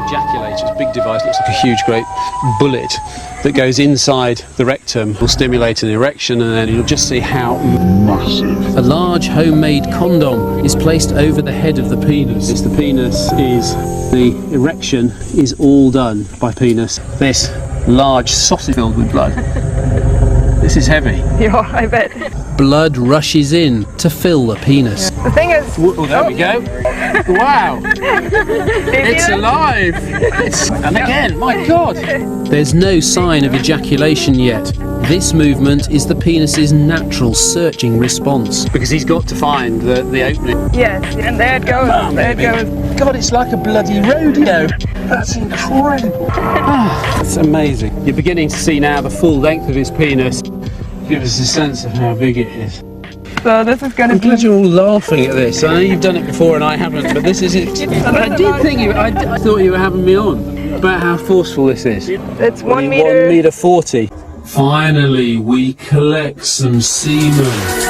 ejaculator. It's a big device, looks like a huge great bullet that goes inside the rectum, will stimulate an erection, and then you'll just see how massive. A large homemade condom is placed over the head of the penis. The erection is all done by penis. This large sausage filled with blood. This is heavy. Yeah, I bet. Blood rushes in to fill the penis. The thing is... Oh, there we go. Wow. It's alive. And again, my God. There's no sign of ejaculation yet. This movement is the penis's natural searching response. Because he's got to find the opening. Yes, and there it goes. There it goes. God, it's like a bloody rodeo. That's incredible. That's amazing. You're beginning to see now the full length of his penis. Give us a sense of how big it is. So this is going to I'm be... glad you're all laughing at this. I know you've done it before and I haven't, but this is it. I did think I thought you were having me on about how forceful this is. It's 1 1 meter. 1 meter 40. Finally, we collect some semen.